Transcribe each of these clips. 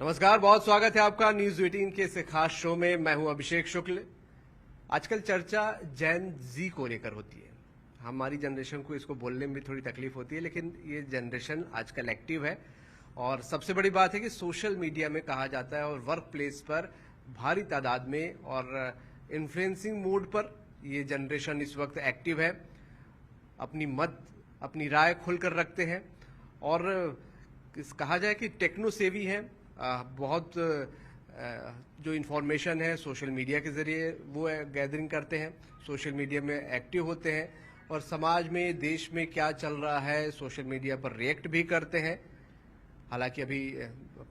नमस्कार, बहुत स्वागत है आपका न्यूज 18 के इस खास शो में। मैं हूं अभिषेक शुक्ल। आजकल चर्चा जेन जी को लेकर होती है। हमारी जनरेशन को इसको बोलने में भी थोड़ी तकलीफ होती है, लेकिन ये जनरेशन आजकल एक्टिव है और सबसे बड़ी बात है कि सोशल मीडिया में कहा जाता है और वर्क प्लेस पर भारी तादाद में और इन्फ्लुएंसिंग मोड पर ये जनरेशन इस वक्त एक्टिव है। अपनी राय खुलकर रखते हैं और कहा जाए कि टेक्नो सेवी है। बहुत जो इन्फॉर्मेशन है सोशल मीडिया के जरिए वो गैदरिंग करते हैं, सोशल मीडिया में एक्टिव होते हैं और समाज में देश में क्या चल रहा है सोशल मीडिया पर रिएक्ट भी करते हैं। हालांकि अभी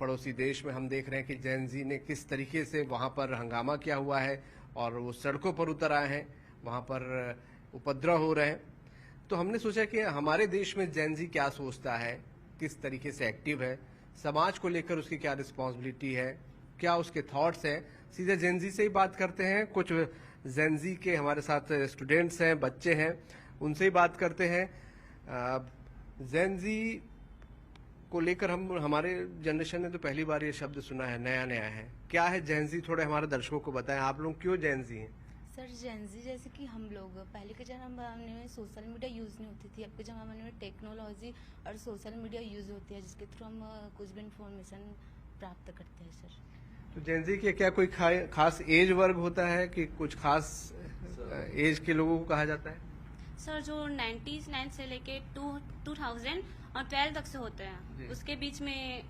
पड़ोसी देश में हम देख रहे हैं कि जेन जी ने किस तरीके से वहां पर हंगामा किया हुआ है और वो सड़कों पर उतर आए हैं, वहां पर उपद्रव हो रहे हैं। तो हमने सोचा कि हमारे देश में जेन जी क्या सोचता है, किस तरीके से एक्टिव है, समाज को लेकर उसकी क्या रिस्पॉन्सिबिलिटी है, क्या उसके थॉट्स हैं। सीधे जेन जी से ही बात करते हैं। कुछ जेन जी के हमारे साथ स्टूडेंट्स हैं, बच्चे हैं, उनसे ही बात करते हैं। जेन जी को लेकर हमारे जनरेशन ने तो पहली बार ये शब्द सुना है, नया नया है। क्या है जेन जी, थोड़े हमारे दर्शकों को बताएं। आप लोग क्यों जेन जी हैं? सर जेन जी जैसे कि हम लोग पहले के जमाने में सोशल मीडिया यूज़ नहीं होती थी, अब के ज़माने में टेक्नोलॉजी और सोशल मीडिया यूज़ होती है, जिसके थ्रू हम कुछ भी इंफॉर्मेशन प्राप्त करते हैं। सर तो जेन जी के क्या कोई खास एज वर्ग होता है कि कुछ खास एज के लोगों को कहा जाता है? सर जो 99 से लेके 2012 तक से होते हैं, उसके बीच में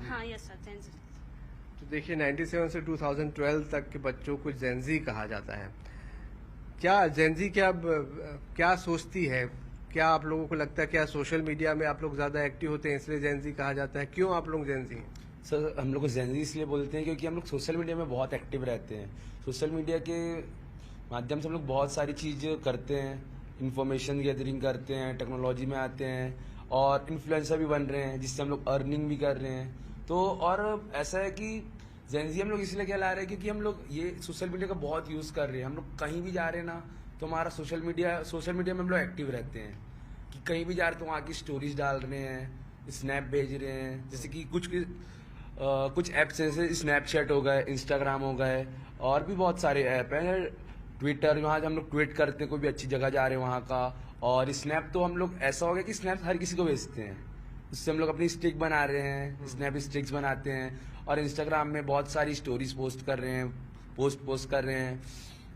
हाँ यस सर जेन जी। तो देखिए 97 से 2012 तक के बच्चों को जेन जी कहा जाता है। क्या जेन जी क्या सोचती है? क्या आप लोगों को लगता है क्या सोशल मीडिया में आप लोग ज्यादा एक्टिव होते हैं इसलिए जेन जी कहा जाता है? क्यों आप लोग जेन जी हैं? सर हम लोग को जेन जी इसलिए बोलते हैं क्योंकि हम लोग सोशल मीडिया में बहुत एक्टिव रहते हैं। सोशल मीडिया के माध्यम से हम लोग बहुत सारी चीज़ करते हैं, इन्फॉर्मेशन गैदरिंग करते हैं, टेक्नोलॉजी में आते हैं और इन्फ्लुएंसर भी बन रहे हैं, जिससे हम लोग अर्निंग भी कर रहे हैं। तो और ऐसा है कि जेन जी हम लोग इसलिए कहला रहे हैं क्योंकि हम लोग ये सोशल मीडिया का बहुत यूज़ कर रहे हैं। हम लोग कहीं भी जा रहे हैं ना, तो हमारा सोशल मीडिया में हम लोग एक्टिव रहते हैं कि कहीं भी जा रहे तो वहाँ की स्टोरीज डाल रहे हैं, स्नैप भेज रहे हैं। जैसे कि कुछ ऐप्स जैसे स्नैपचैट हो गए, इंस्टाग्राम हो गए और भी बहुत सारे ऐप हैं, ट्विटर, वहाँ हम लोग ट्वीट करते हैं कोई भी अच्छी जगह जा रहे हैं वहाँ का। और स्नैप तो हम लोग ऐसा हो गया कि स्नैप हर किसी को भेजते हैं, उससे हम लोग अपनी स्टिक बना रहे हैं, स्नैप स्टिक्स बनाते हैं। और इंस्टाग्राम में बहुत सारी स्टोरीज पोस्ट कर रहे हैं, पोस्ट कर रहे हैं।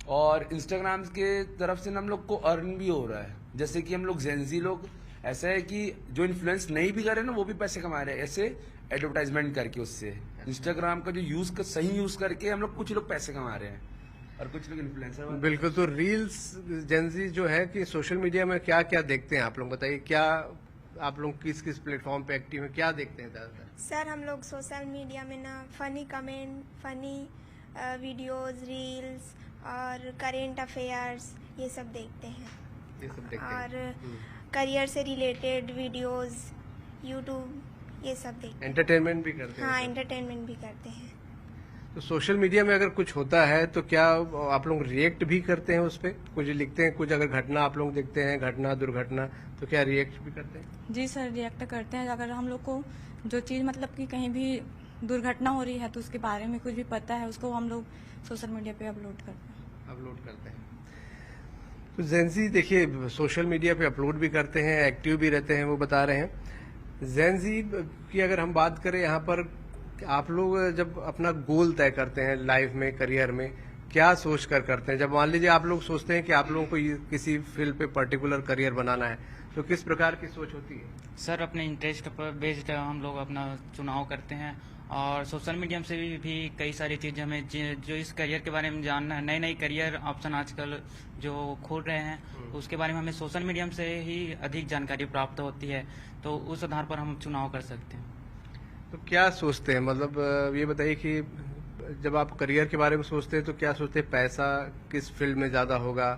और इंस्टाग्राम के तरफ से हम लोग को अर्न भी हो रहा है। जैसे कि हम लोग जेन जी लोग ऐसा है कि जो इन्फ्लुएंस नहीं भी कर रहे हैं ना, वो भी पैसे कमा रहे हैं ऐसे एडवर्टाइजमेंट करके। उससे इंस्टाग्राम का जो सही यूज करके हम लोग कुछ लोग पैसे कमा रहे हैं और कुछ लोग इन्फ्लुएंसर। बिल्कुल। तो रील्स जेन जी जो है कि सोशल मीडिया में क्या क्या देखते हैं आप लोग, बताइए। क्या आप लोग किस किस प्लेटफॉर्म पे एक्टिव हैं, क्या देखते हैं ज्यादातर? सर हम लोग सोशल मीडिया में ना funny comment, funny videos, reels और करेंट अफेयर्स ये सब देखते हैं। ये सब देखते और हैं। करियर से रिलेटेड वीडियोस, यूट्यूब ये सब देखते हैं। एंटरटेनमेंट भी करते हैं? हाँ एंटरटेनमेंट भी करते हैं। तो सोशल मीडिया में अगर कुछ होता है तो क्या आप लोग रिएक्ट भी करते हैं उस पर? कुछ लिखते हैं, कुछ अगर घटना आप लोग देखते हैं, घटना दुर्घटना, तो क्या रिएक्ट भी करते हैं? जी सर, रिएक्ट करते हैं। अगर हम लोग को जो चीज़ मतलब कि कहीं भी दुर्घटना हो रही है तो उसके बारे में कुछ भी पता है, उसको हम लोग सोशल मीडिया पे अपलोड करते हैं। तो जेन जी देखिए सोशल मीडिया पे अपलोड भी करते हैं, एक्टिव भी रहते हैं, वो बता रहे हैं। जेन जी की अगर हम बात करें यहाँ पर, आप लोग जब अपना गोल तय करते हैं लाइफ में, करियर में, क्या सोच कर करते हैं? जब मान लीजिए आप लोग सोचते हैं कि आप लोगों को किसी फील्ड पे पर्टिकुलर करियर बनाना है, तो किस प्रकार की सोच होती है? सर अपने इंटरेस्ट पर बेस्ड हम लोग अपना चुनाव करते हैं और सोशल मीडिया से भी कई सारी चीज़ें हमें जो इस करियर के बारे में जानना है, नए नए करियर ऑप्शन आजकल जो खोल रहे हैं, उसके बारे में हमें सोशल मीडिया से ही अधिक जानकारी प्राप्त होती है, तो उस आधार पर हम चुनाव कर सकते हैं। तो क्या सोचते हैं, मतलब ये बताइए कि जब आप करियर के बारे में सोचते हैं तो क्या सोचते हैं? पैसा किस फील्ड में ज्यादा होगा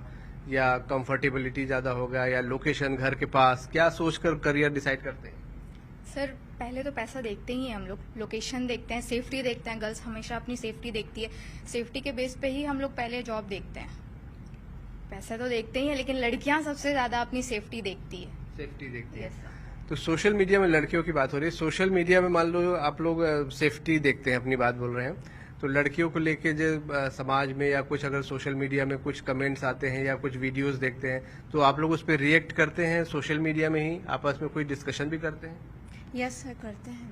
या कंफर्टेबिलिटी ज्यादा होगा या लोकेशन घर के पास, क्या सोचकर करियर डिसाइड करते हैं? सर पहले तो पैसा देखते ही हैं हम लोग, लोकेशन देखते हैं, सेफ्टी देखते हैं। गर्ल्स हमेशा अपनी सेफ्टी देखती है, सेफ्टी के बेस पे ही हम लोग पहले जॉब देखते हैं। पैसा तो देखते ही हैं, लेकिन लड़कियां सबसे ज्यादा अपनी सेफ्टी देखती है। सेफ्टी देखती है। Yes sir. तो सोशल मीडिया में लड़कियों की बात हो रही है। सोशल मीडिया में मान लो आप लोग सेफ्टी देखते हैं, अपनी बात बोल रहे हैं, तो लड़कियों को लेके जो समाज में या कुछ अगर सोशल मीडिया में कुछ कमेंट्स आते हैं या कुछ वीडियोस देखते हैं, तो आप लोग उस पर रिएक्ट करते हैं सोशल मीडिया में ही, आपस में कोई डिस्कशन भी करते हैं? यस सर, करते हैं।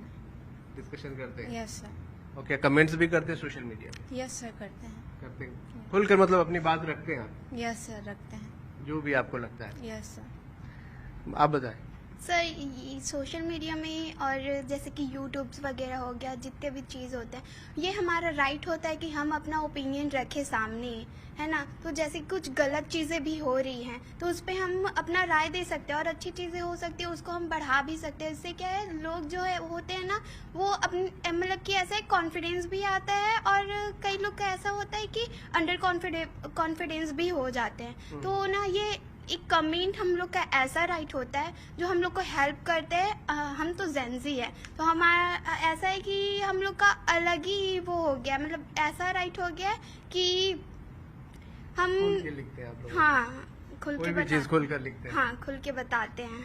डिस्कशन करते हैं? Yes sir. ओके, कमेंट्स भी करते हैं सोशल मीडिया में? यस सर, करते हैं। करते हैं खुलकर, मतलब अपनी बात रखते हैं आप? यस सर, रखते हैं। जो भी आपको लगता है। Yes sir. आप बताएं। सर, सोशल मीडिया में और जैसे कि यूट्यूब्स वगैरह हो गया, जितने भी चीज़ होते हैं, ये हमारा राइट होता है कि हम अपना ओपिनियन रखें सामने, है ना। तो जैसे कुछ गलत चीज़ें भी हो रही हैं तो उस पर हम अपना राय दे सकते हैं, और अच्छी चीज़ें हो सकती है उसको हम बढ़ा भी सकते हैं। इससे क्या है, लोग जो है होते हैं ना, वो अपने मतलब कि ऐसा कॉन्फिडेंस भी आता है, और कई लोग का ऐसा होता है कि अंडर कॉन्फिडेंस भी हो जाते हैं। तो ना ये एक कमेंट हम लोग का ऐसा राइट होता है जो हम लोग को हेल्प करते हैं। हम तो जेंजी है, तो हमारा ऐसा है कि हम लोग का अलग ही वो हो गया, मतलब ऐसा राइट हो गया कि हम खुल के लिखते हैं आप लोग? हाँ, खुल कोई के भी चीज खुल कर लिखते हैं? हाँ, खुल के बताते हैं।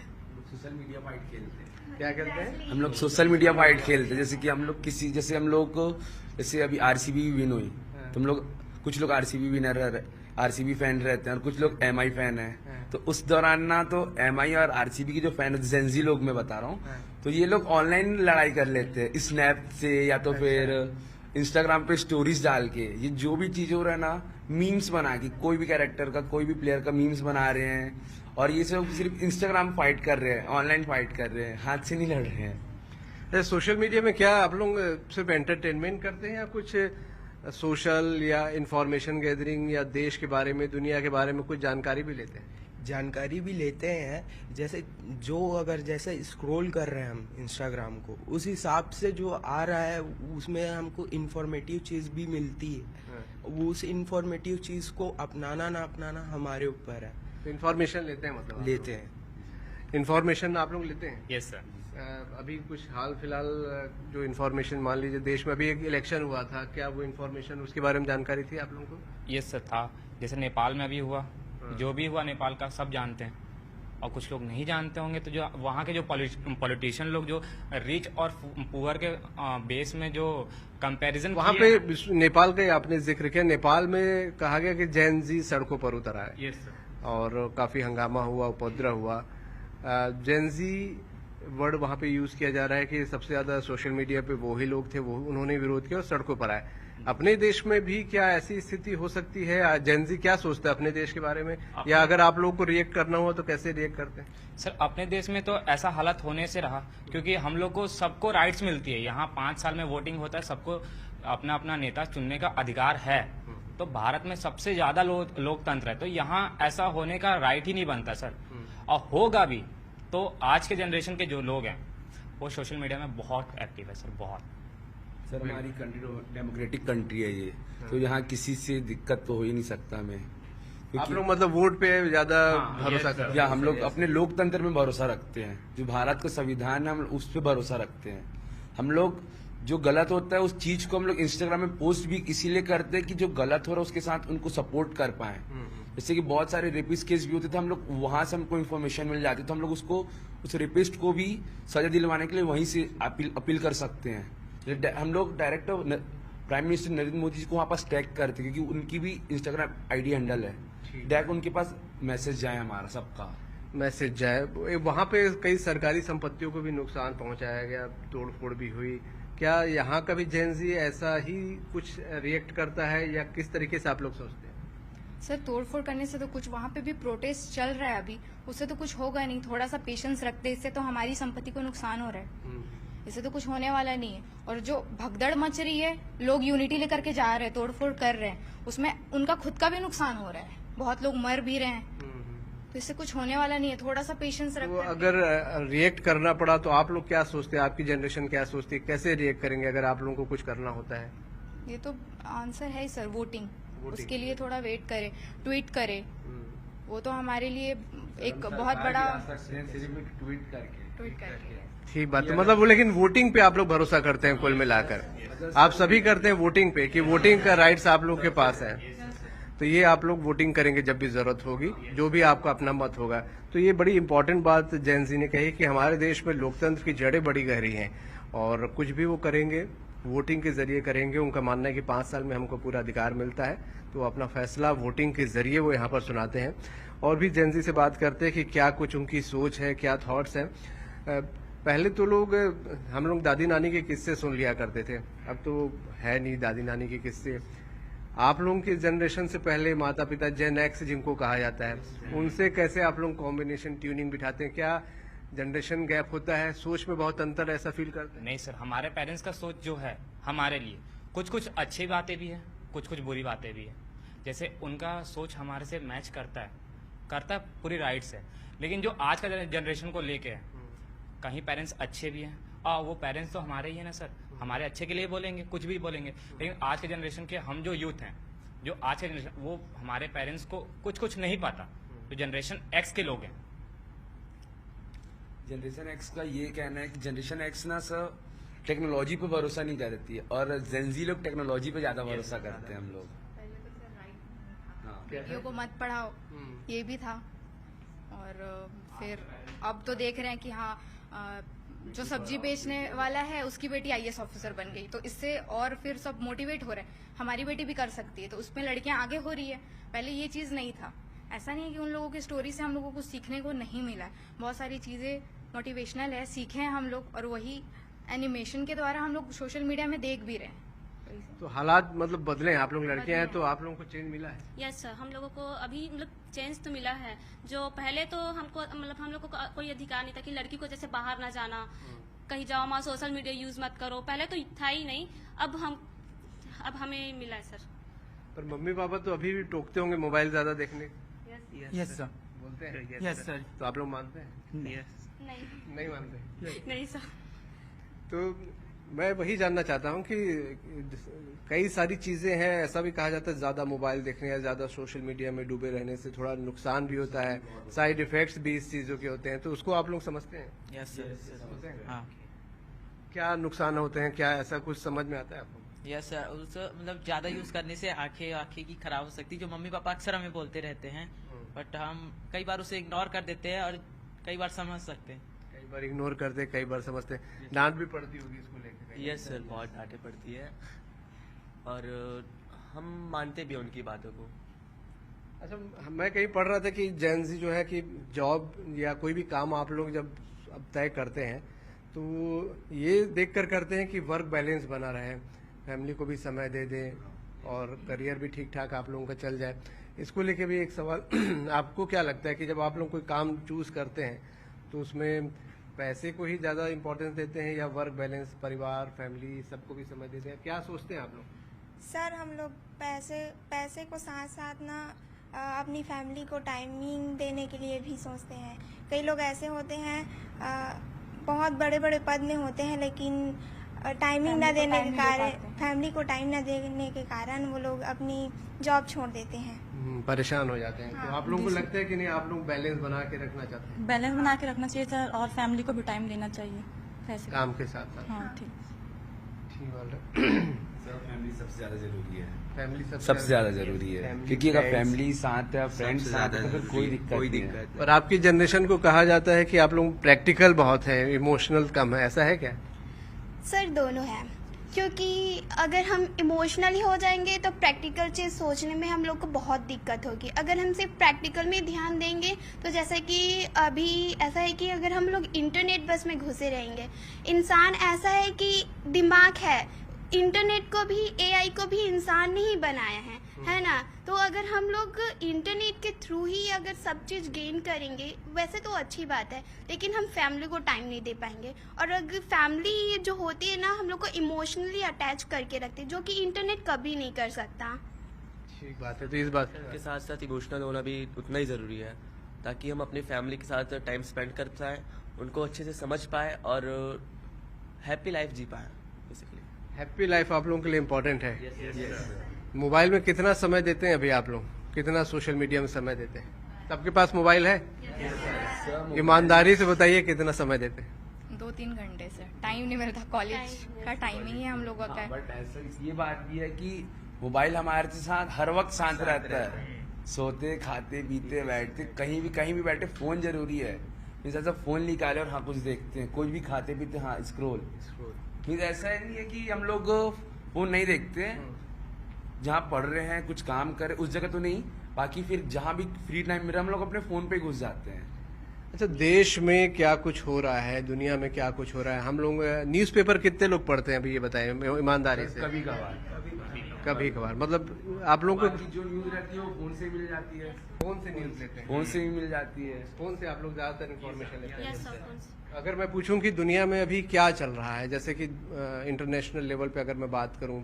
सोशल मीडिया फाइट खेलते हैं। क्या करते हैं? हम लोग सोशल मीडिया फाइट खेलते हैं। जैसे कि हम लोग जैसे हम लोग को, जैसे अभी आरसीबी विन हुई, तो हम लोग, कुछ लोग आरसीबी फैन रहते हैं और कुछ लोग एमआई फैन हैं। तो उस दौरान ना, तो एमआई और आरसीबी के जो फैन, जेंजी लोग मैं बता रहा हूँ, तो ये लोग ऑनलाइन लड़ाई कर लेते हैं स्नैप से, या तो फिर इंस्टाग्राम पे स्टोरीज डाल के। ये जो भी चीज हो रहा है ना, मीम्स बना के, कोई भी कैरेक्टर का, कोई भी प्लेयर का मीम्स बना रहे हैं, और ये सब सिर्फ इंस्टाग्राम फाइट कर रहे हैं, ऑनलाइन फाइट कर रहे हैं, हाथ से नहीं लड़ रहे हैं। सोशल मीडिया में क्या आप लोग सिर्फ एंटरटेनमेंट करते हैं या कुछ सोशल या इंफॉर्मेशन गैदरिंग या देश के बारे में, दुनिया के बारे में कुछ जानकारी भी लेते हैं? जानकारी भी लेते हैं। जैसे जो अगर जैसे स्क्रॉल कर रहे हैं हम इंस्टाग्राम को, उस हिसाब से जो आ रहा है उसमें हमको इन्फॉर्मेटिव चीज़ भी मिलती है। वो उस इन्फॉर्मेटिव चीज़ को अपनाना ना अपनाना हमारे ऊपर है। तो इन्फॉर्मेशन लेते हैं, मतलब लेते हैं। इन्फॉर्मेशन आप लोग लेते हैं? Yes sir. अभी कुछ हाल फिलहाल जो इन्फॉर्मेशन, मान लीजिए देश में अभी एक इलेक्शन हुआ था, क्या वो इन्फॉर्मेशन, उसके बारे में जानकारी थी आप लोगों को? यस सर, था। जैसे नेपाल में अभी हुआ, जो भी हुआ नेपाल का सब जानते हैं, और कुछ लोग नहीं जानते होंगे। तो जो वहाँ के जो पॉलिटिशियन लोग जो रिच और पुअर के बेस में जो कंपैरिजन, वहाँ पे नेपाल का आपने जिक्र किया, नेपाल में कहा गया कि जैन जी सड़कों पर उतर आए। Yes sir. और काफी हंगामा हुआ, उपद्रव हुआ। जैन जी वर्ड वहाँ पे यूज किया जा रहा है कि सबसे ज्यादा सोशल मीडिया पे वो ही लोग थे, वो उन्होंने विरोध किया और सड़कों पर आए। अपने देश में भी क्या ऐसी स्थिति हो सकती है? जेनजी क्या सोचता है अपने देश के बारे में, या अगर आप लोगों को रिएक्ट करना हुआ तो कैसे रिएक्ट करते हैं? सर, अपने देश में तो ऐसा हालत होने से रहा, क्योंकि हम लोग को सबको राइट्स मिलती है। यहाँ 5 साल में वोटिंग होता है, सबको अपना अपना नेता चुनने का अधिकार है। तो भारत में सबसे ज्यादा लोकतंत्र है, तो यहाँ ऐसा होने का राइट ही नहीं बनता सर। और होगा भी तो आज के जनरेशन के जो लोग हैं वो सोशल मीडिया में बहुत एक्टिव है सर, बहुत। सर, हमारी कंट्री डेमोक्रेटिक कंट्री है ये, तो यहाँ किसी से दिक्कत तो हो ही नहीं सकता हमें। आप लोग मतलब वोट पे ज्यादा भरोसा करते हैं? या हम लोग अपने लोकतंत्र में भरोसा रखते हैं। जो भारत का संविधान है, हम उस पर भरोसा रखते हैं। हम लोग जो गलत होता है उस चीज को हम लोग इंस्टाग्राम में पोस्ट भी इसीलिए करते हैं कि जो गलत हो रहा है उसके साथ उनको सपोर्ट कर पाए। जैसे कि बहुत सारे रेपिस्ट केस भी होते थे, हम लोग वहां से हमको इन्फॉर्मेशन मिल जाती, तो हम लोग उसको, उस रेपिस्ट को भी सजा दिलवाने के लिए वहीं से अपील कर सकते हैं। हम लोग direct prime minister Narendra Modi ji को वहां पास टैग करते, क्योंकि उनकी भी इंस्टाग्राम आईडी हैंडल है, डायरेक्ट उनके पास मैसेज जाए, हमारा सबका मैसेज जाए। वहाँ पे कई सरकारी संपत्तियों को भी नुकसान पहुंचाया गया, तोड़फोड़ भी हुई। क्या यहाँ का भी जेनजी ऐसा ही कुछ रिएक्ट करता है, या किस तरीके से आप लोग सोचते हैं? सर, तोड़फोड़ करने से तो कुछ, वहाँ पे भी प्रोटेस्ट चल रहा है अभी, उससे तो कुछ होगा नहीं। थोड़ा सा पेशेंस रखते, इससे तो हमारी संपत्ति को नुकसान हो रहा है, इससे तो कुछ होने वाला नहीं है। और जो भगदड़ मच रही है, लोग यूनिटी लेकर के जा रहे हैं, तोड़फोड़ कर रहे हैं, उसमें उनका खुद का भी नुकसान हो रहा है, बहुत लोग मर भी रहे हैं, तो इससे कुछ होने वाला नहीं है। थोड़ा सा पेशेंस रखो। तो अगर रिएक्ट करना पड़ा तो आप लोग क्या सोचते हैं, आपकी जनरेशन क्या सोचती है, कैसे रिएक्ट करेंगे अगर आप लोगों को कुछ करना होता है? ये तो आंसर है सर, वोटिंग। उसके लिए थोड़ा वेट करे, ट्वीट करे, वो तो हमारे लिए एक बहुत बड़ा ट्वीट करके ठीक बात। तो मतलब वो, लेकिन वोटिंग पे आप लोग भरोसा करते हैं कुल मिलाकर? आप सभी करते हैं वोटिंग पे, कि वोटिंग का राइट्स आप लोग के पास है? तो ये आप लोग वोटिंग करेंगे जब भी जरूरत होगी, जो भी आपका अपना मत होगा। तो ये बड़ी इंपॉर्टेंट बात जैन जी ने कही कि हमारे देश में लोकतंत्र की जड़ें बड़ी गहरी हैं और कुछ भी वो करेंगे वोटिंग के जरिए करेंगे। उनका मानना है कि 5 साल में हमको पूरा अधिकार मिलता है, तो अपना फैसला वोटिंग के जरिए वो यहाँ पर सुनाते हैं। और भी जैन जी से बात करते हैं कि क्या कुछ उनकी सोच है, क्या थॉट्स हैं। पहले तो हम लोग दादी नानी के किस्से सुन लिया करते थे, अब तो है नहीं दादी नानी के किस्से। आप लोगों की जनरेशन से पहले माता पिता जेन एक्स जिनको कहा जाता है, उनसे कैसे आप लोग कॉम्बिनेशन ट्यूनिंग बिठाते हैं? क्या जनरेशन गैप होता है, सोच में बहुत अंतर ऐसा फील करते हैं? नहीं सर, हमारे पेरेंट्स का सोच जो है हमारे लिए कुछ कुछ अच्छी बातें भी है, कुछ कुछ बुरी बातें भी है। जैसे उनका सोच हमारे से मैच करता है पूरी राइट्स है, लेकिन जो आज का जनरेशन को लेके है, कहीं पेरेंट्स अच्छे भी हैं और वो पेरेंट्स तो हमारे ही है ना सर, हमारे अच्छे के लिए बोलेंगे, कुछ भी बोलेंगे। लेकिन आज के जनरेशन के हम जो यूथ हैं, जो आज के जनरेशन, वो हमारे पेरेंट्स को कुछ कुछ नहीं पता, जो जनरेशन एक्स के लोग हैं। जनरेशन एक्स का ये कहना है कि जनरेशन एक्स ना सर टेक्नोलॉजी पे भरोसा नहीं करती है और जेनजी लोग टेक्नोलॉजी पे ज्यादा भरोसा करते हैं हम लोग। बेटियों को मत पढ़ाओ, ये भी था। और फिर अब तो देख रहे हैं कि हाँ, जो सब्जी बेचने वाला है उसकी बेटी आईएएस ऑफिसर बन गई, तो इससे और फिर सब मोटिवेट हो रहे हैं, हमारी बेटी भी कर सकती है, तो उसमें लड़कियां आगे हो रही है। पहले ये चीज नहीं था। ऐसा नहीं है कि उन लोगों की स्टोरी से हम लोगों को सीखने को नहीं मिला है, बहुत सारी चीजें मोटिवेशनल है, सीखे हैं हम लोग, और वही एनिमेशन के द्वारा हम लोग सोशल मीडिया में देख भी रहे हैं। तो हालात मतलब बदले हैं, आप लोग लड़के हैं तो आप लोगों को चेंज मिला है? यस सर, हम लोगों को अभी मतलब चेंज तो मिला है। जो पहले तो हमको मतलब हम लोगों को कोई अधिकार नहीं था कि लड़की को जैसे बाहर ना जाना, कहीं जाओ वहाँ सोशल मीडिया यूज मत करो, पहले तो था ही नहीं। अब हमें मिला है सर। पर मम्मी पापा तो अभी भी टोकते होंगे मोबाइल ज्यादा देखने? यस सर, बोलते हैं यस सर। तो आप लोग मानते हैं? नहीं मानते? नहीं सर। तो मैं वही जानना चाहता हूँ कि कई सारी चीजें हैं, ऐसा भी कहा जाता है ज्यादा मोबाइल देखने या ज्यादा सोशल मीडिया में डूबे रहने से थोड़ा नुकसान भी होता है, साइड इफेक्ट्स भी इस चीजों के होते हैं, तो उसको आप लोग समझते हैं? Yes sir. हाँ, क्या नुकसान होते हैं, क्या ऐसा कुछ समझ में आता है आपको? यस सर, उससे मतलब ज्यादा यूज करने से आंखें की खराब हो सकती है, जो मम्मी पापा अक्सर हमें बोलते रहते हैं, बट हम कई बार उसे इग्नोर कर देते हैं और कई बार समझ सकते हैं। कई बार इग्नोर करते, कई बार समझते। डांट भी पड़ती होगी इसको लेकर? यस सर, बहुत डांटें पड़ती है और हम मानते भी उनकी बातों को। अच्छा, मैं कहीं पढ़ रहा था कि जैन जी जो है कि जॉब या कोई भी काम आप लोग जब अब तय करते हैं तो ये देख कर करते हैं कि वर्क बैलेंस बना रहे, फैमिली को भी समय दे दें और करियर भी ठीक ठाक आप लोगों का चल जाए। इसको लेके भी एक सवाल आपको क्या लगता है कि जब आप लोग कोई काम चूज करते हैं तो उसमें पैसे को ही ज्यादा इम्पोर्टेंस देते हैं या वर्क बैलेंस, परिवार, फैमिली सबको भी समय देते हैं? क्या सोचते हैं आप लोग? सर, हम लोग पैसे को साथ साथ ना अपनी फैमिली को टाइमिंग देने के लिए भी सोचते हैं। कई लोग ऐसे होते हैं बहुत बड़े बड़े पद में होते हैं, लेकिन टाइमिंग ना देने के कारण, फैमिली को टाइम ना देने के कारण वो लोग अपनी जॉब छोड़ देते हैं, परेशान हो जाते हैं। हाँ, तो आप लोगों को लगता है कि नहीं आप लोग बैलेंस बना के रखना चाहते हैं? बैलेंस बना के रखना चाहिए सर, और फैमिली को भी टाइम देना चाहिए पैसे काम के साथ साथ। हाँ, ठीक फैमिली सबसे ज्यादा जरूरी है। फैमिली सबसे ज्यादा जरूरी है, क्योंकि अगर फैमिली साथ है, फ्रेंड्स साथ है, तो फिर कोई दिक्कत नहीं है। पर आपकी जनरेशन को कहा जाता है कि आप लोग प्रैक्टिकल बहुत है, इमोशनल कम है, ऐसा है क्या? सर, दोनों है, क्योंकि अगर हम इमोशनली हो जाएंगे तो प्रैक्टिकल चीज़ सोचने में हम लोग को बहुत दिक्कत होगी। अगर हम सिर्फ प्रैक्टिकल में ध्यान देंगे तो जैसे कि अभी ऐसा है कि अगर हम लोग इंटरनेट बस में घुसे रहेंगे, इंसान ऐसा है कि दिमाग है, इंटरनेट को भी, एआई को भी इंसान ने ही बनाया है ना। तो अगर हम लोग इंटरनेट के थ्रू ही अगर सब चीज़ गेन करेंगे वैसे तो अच्छी बात है, लेकिन हम फैमिली को टाइम नहीं दे पाएंगे। और अगर फैमिली जो होती है ना, हम लोग को इमोशनली अटैच करके रखते हैं, जो कि इंटरनेट कभी नहीं कर सकता। ठीक बात है। तो इस बात के साथ साथ इमोशनल होना भी उतना ही ज़रूरी है, ताकि हम अपनी फैमिली के साथ टाइम स्पेंड कर पाएँ, उनको अच्छे से समझ पाए और हैप्पी लाइफ जी पाए। बेसिकली हैप्पी लाइफ आप लोगों के लिए इम्पोर्टेंट है। मोबाइल में कितना समय देते हैं अभी आप लोग? कितना सोशल मीडिया में समय देते हैं? सबके पास मोबाइल है? ईमानदारी से बताइए कितना समय देते हैं? 2-3 घंटे से टाइम नहीं मिलता, कॉलेज का टाइमिंग है हम लोगों का। बट ऐसा ये बात भी है कि मोबाइल हमारे साथ हर वक्त साथ रहता है, सोते खाते पीते बैठते कहीं भी बैठे फोन जरूरी है। मीन्स ऐसा फोन निकाले और हाँ कुछ देखते हैं, कुछ भी खाते पीते हाँ स्क्रॉल। मीन्स ऐसा नहीं है कि हम लोग फोन नहीं देखते हैं, जहाँ पढ़ रहे हैं कुछ काम कर रहे उस जगह तो नहीं, बाकी फिर जहाँ भी फ्री टाइम मिल रहा हम लोग अपने फोन पे घुस जाते हैं। अच्छा, देश में क्या कुछ हो रहा है, दुनिया में क्या कुछ हो रहा है, हम लोग न्यूज़पेपर कितने लोग पढ़ते हैं अभी ये बताएं ईमानदारी से? कभी कभार मतलब आप लोगों को जो न्यूज रहती है वो फोन से मिल जाती है। फोन से न्यूज लेते हैं? फोन से ही मिल जाती है। फोन से आप लोग ज्यादातर इन्फॉर्मेशन लेते हैं? यस सर, फोन से। अगर मैं पूछूं कि दुनिया में अभी क्या चल रहा है, जैसे कि इंटरनेशनल लेवल पे अगर मैं बात करूं,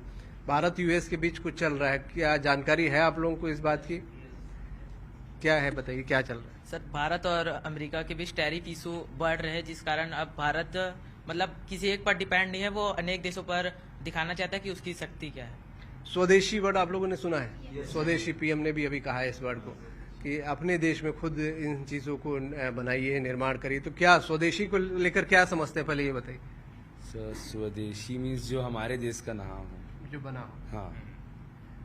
भारत यूएस के बीच कुछ चल रहा है, क्या जानकारी है आप लोगों को इस बात की? क्या है बताइए, क्या चल रहा है? सर, भारत और अमेरिका के बीच टैरिफ इशू बढ़ रहे हैं, जिस कारण अब भारत मतलब किसी एक पर डिपेंड नहीं है, वो अनेक देशों पर दिखाना चाहता है कि उसकी शक्ति क्या है। स्वदेशी वर्ड आप लोगों ने सुना है? स्वदेशी पीएम ने भी अभी कहा है इस वर्ड को कि अपने देश में खुद इन चीजों को बनाइए, निर्माण करिए। तो क्या स्वदेशी को लेकर क्या समझते हैं, पहले ये बताइए। स्वदेशी मीन्स जो हमारे देश का नाम हो, जो बना हो। हाँ।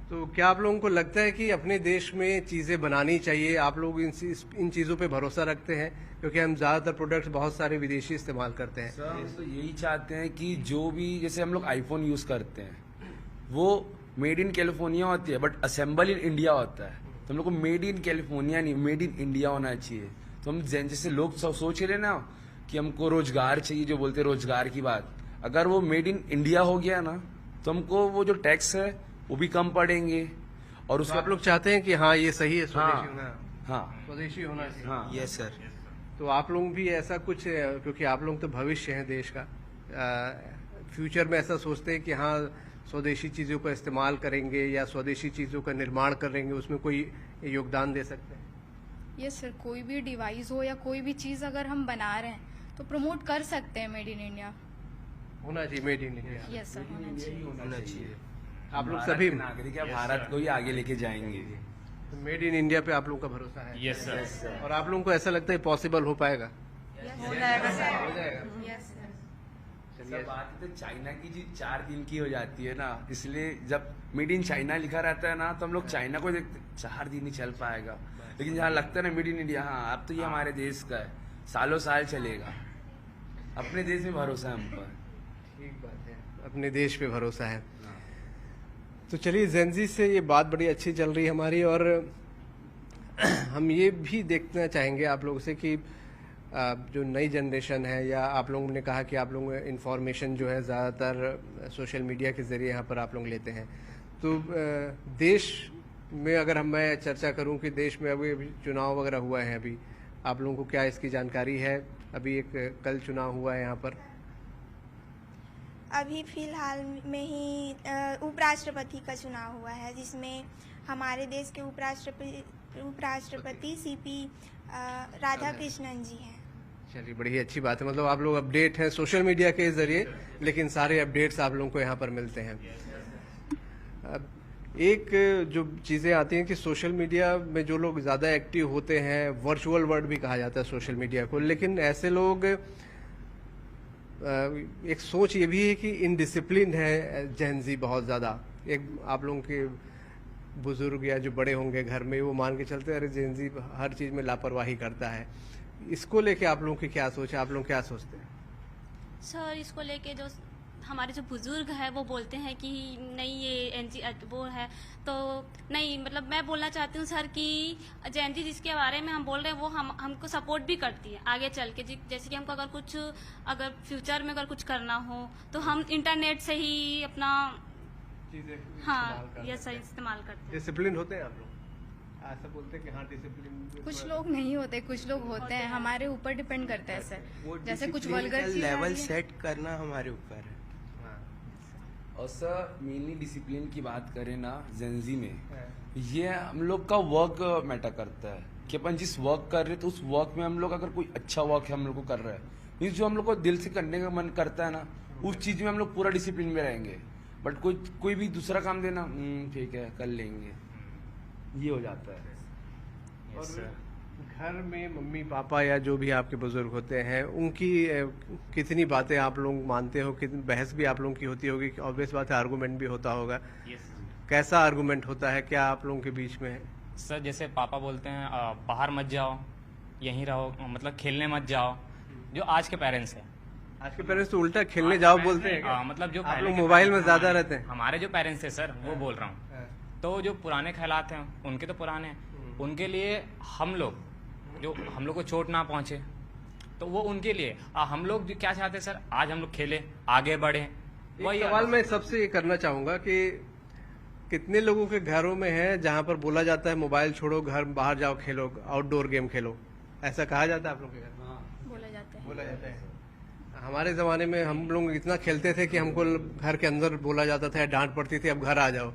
तो क्या आप लोगों को लगता है कि अपने देश में चीजें बनानी चाहिए? आप लोग इन चीजों पे भरोसा रखते हैं? क्योंकि हम ज्यादातर प्रोडक्ट्स बहुत सारे विदेशी इस्तेमाल करते हैं। सर, हम तो यही चाहते हैं कि जो भी जैसे हम लोग आईफोन यूज करते हैं वो मेड इन कैलिफोर्निया होती है, बट असेंबल इन इंडिया होता है। तो हम लोग को मेड इन कैलिफोर्निया नहीं, मेड इन इंडिया होना चाहिए। तो हम जैसे लोग सोच रहे ना कि हमको रोजगार चाहिए, जो बोलते हैं रोजगार की बात, अगर वो मेड इन इंडिया हो गया ना तो हमको वो जो टैक्स है वो भी कम पड़ेंगे। और उसको आप लोग चाहते हैं कि हाँ ये सही है, स्वदेशी होना, हाँ स्वदेशी होना चाहिए। हाँ यस सर। तो आप लोग भी ऐसा कुछ, क्योंकि आप लोग तो भविष्य हैं देश का, फ्यूचर में ऐसा सोचते हैं कि हाँ स्वदेशी चीजों का इस्तेमाल करेंगे या स्वदेशी चीजों का निर्माण करेंगे, उसमें कोई योगदान दे सकते हैं? यस सर, कोई भी डिवाइस हो या कोई भी चीज़ अगर हम बना रहे हैं तो प्रमोट कर सकते हैं मेड इन इंडिया। होना चाहिए made in India. Yes sir, होना चाहिए। आप लोग सभी नागरिक भारत को ही आगे लेके जाएंगे। मेड इन इंडिया पे आप लोगों का भरोसा है? Yes sir. और आप लोगों को ऐसा लगता है पॉसिबल हो पाएगा? हो जाएगा सर। हो जाएगा। Yes sir. सब बात तो चाइना की जी 4 दिन की हो जाती है ना, इसलिए जब मेड इन चाइना लिखा रहता है ना तो हम लोग चाइना को देखते 4 दिन ही चल पाएगा, लेकिन जहाँ लगता है ना मेड इन इंडिया, हाँ अब तो ये हमारे देश का है, सालों साल चलेगा। अपने देश में भरोसा है हम पर। ठीक बात है, अपने देश पे भरोसा है। तो चलिए, जेनजी से ये बात बड़ी अच्छी चल रही है हमारी, और हम ये भी देखना चाहेंगे आप लोगों से कि जो नई जनरेशन है, या आप लोगों ने कहा कि आप लोग इन्फॉर्मेशन जो है ज़्यादातर सोशल मीडिया के ज़रिए यहाँ पर आप लोग लेते हैं, तो देश में अगर मैं चर्चा करूँ कि देश में अभी चुनाव वगैरह हुआ है, अभी आप लोगों को क्या इसकी जानकारी है? अभी एक कल चुनाव हुआ है यहाँ पर। अभी फिलहाल में ही उपराष्ट्रपति का चुनाव हुआ है, जिसमें हमारे देश के उपराष्ट्रपति सीपी राधाकृष्णन जी हैं। चलिए, बड़ी अच्छी बात है। मतलब आप लोग अपडेट हैं सोशल मीडिया के जरिए, लेकिन सारे अपडेट्स आप लोगों को यहाँ पर मिलते हैं। अब एक जो चीज़ें आती हैं कि सोशल मीडिया में जो लोग ज़्यादा एक्टिव होते हैं, वर्चुअल वर्ल्ड भी कहा जाता है सोशल मीडिया को, लेकिन ऐसे लोग, एक सोच ये भी है कि इनडिसिप्लिन है जेनजी बहुत ज़्यादा। एक आप लोगों के बुजुर्ग या जो बड़े होंगे घर में, वो मान के चलते हैं अरे जेनजी हर चीज़ में लापरवाही करता है। इसको लेके आप लोगों की क्या सोच है? आप लोग क्या सोचते हैं? सर, इसको लेके जो हमारे जो बुजुर्ग है वो बोलते हैं कि नहीं ये एनजी वो है, तो नहीं, मतलब मैं बोलना चाहती हूँ सर कि जयंती जिसके बारे में हम बोल रहे हैं वो हमको सपोर्ट भी करती है आगे चल के। जैसे कि हमको अगर फ्यूचर में अगर कुछ करना हो तो हम इंटरनेट से ही अपना हाँ ये सही इस्तेमाल करते हैं। डिसिप्लिन होते हैं आप लोग? ऐसा बोलते हैं कि हाँ डिसिप्लिन। कुछ लोग नहीं होते, कुछ लोग होते हैं, हमारे ऊपर डिपेंड करता है सर। जैसे कुछ वल्गर लेवल सेट करना हमारे ऊपर है। और सर मेनली डिसिप्लिन की बात करें ना जेनजी में, ये हम लोग का वर्क मैटर करता है कि अपन जिस वर्क कर रहे हैं तो उस वर्क में हम लोग अगर कोई अच्छा वर्क है हम लोग को कर रहे हैं, मीन्स जो हम लोग को दिल से करने का मन करता है ना, उस चीज में हम लोग पूरा डिसिप्लिन में रहेंगे। बट कोई भी दूसरा काम देना ठीक है कर लेंगे, ये हो जाता है। और घर में मम्मी पापा या जो भी आपके बुजुर्ग होते हैं, उनकी कितनी बातें आप लोग मानते हो? कितनी बहस भी आप लोगों की होती होगी? ऑब्वियस बात है, आर्गुमेंट भी होता होगा। कैसा आर्गुमेंट होता है, क्या आप लोगों के बीच में है? सर जैसे पापा बोलते हैं बाहर मत जाओ, यहीं रहो, मतलब खेलने मत जाओ, जो आज के पेरेंट्स हैं। आज के पेरेंट्स तो उल्टा खेलने जाओ बोलते हैं क्या? मतलब जो आप पहले लोग के मोबाइल में parents- ज्यादा रहते हैं। हमारे जो पेरेंट्स हैं सर वो बोल रहा हूँ, तो जो पुराने ख्यालात हैं उनके तो पुराने हैं, उनके लिए हम लोग को चोट ना पहुंचे, तो वो उनके लिए हम लोग जो क्या चाहते हैं सर, आज हम लोग खेले, आगे बढ़े। वही सवाल मैं सबसे ये करना चाहूंगा कि कितने लोगों के घरों में है जहां पर बोला जाता है मोबाइल छोड़ो, घर बाहर जाओ खेलो, आउटडोर गेम खेलो, ऐसा कहा जाता है आप लोग के घर? बोला जाता है। बोला जाता है। हमारे जमाने में हम लोग इतना खेलते थे कि हमको घर के अंदर बोला जाता था, डांट पड़ती थी, अब घर आ जाओ।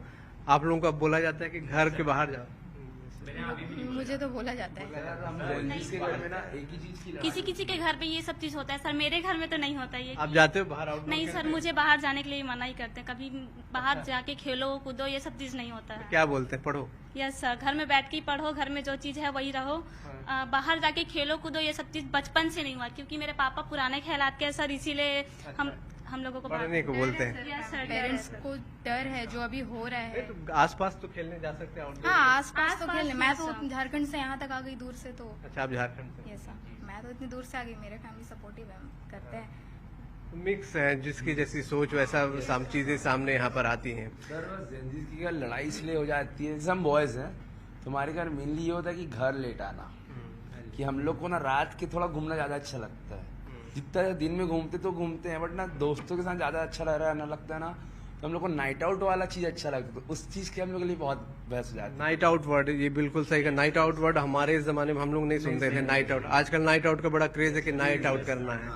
आप लोगों को अब बोला जाता है कि घर के बाहर जाओ। मुझे तो बोला जाता है। किसी किसी के घर पे ये सब चीज होता है सर, मेरे घर में तो नहीं होता ये। आप जाते हो बाहर आउटडोर? नहीं सर, मुझे बाहर जाने के लिए मना ही करते हैं, कभी बाहर जाके खेलो कूदो ये सब चीज नहीं होता है। क्या बोलते हैं, पढ़ो? यस सर, घर में बैठ के ही पढ़ो, घर में जो चीज है वही रहो। बाहर जाके खेलो कूदो ये सब चीज बचपन से नहीं हुआ, क्योंकि मेरे पापा पुराने ख्यालात के हैं सर, इसीलिए हम लोगों को पढ़ने को बोलते हैं। यस सर, पेरेंट्स को डर है जो अभी हो रहा है। तो आसपास तो खेलने जा सकते हैं आउटडोर? हाँ, आसपास तो खेलने। मैं तो झारखंड से यहाँ तक आ गई दूर से, तो अच्छा, आप झारखंड से? यस सर, मैं तो इतनी दूर से आ गई, मेरे फैमिली सपोर्टिव है, करते हैं। मिक्स है, जिसकी जैसी सोच वैसा चीजें सामने यहाँ पर आती हैं। सर जेनजीज की अगर लड़ाई इसलिए हो जाती है, जैसे हम बॉयज हैं तो हमारे घर मेनली ये होता है कि घर लेट आना, कि हम लोग को ना रात के थोड़ा घूमना ज्यादा अच्छा लगता है। जितना दिन में घूमते तो घूमते हैं, बट ना दोस्तों के साथ ज्यादा अच्छा लग रहा है ना, लगता है ना, तो हम लोग को नाइट आउट वाला चीज अच्छा लगता है, तो उस चीज के हम लोग के लिए बहुत बहस हो जाती है। नाइट आउट वर्ड, ये बिल्कुल सही का। नाइट आउट वर्ड हमारे जमाने में हम लोग नहीं सुनते थे। नाइट आउट, आजकल नाइट आउट का बड़ा क्रेज है कि नाइट आउट करना है,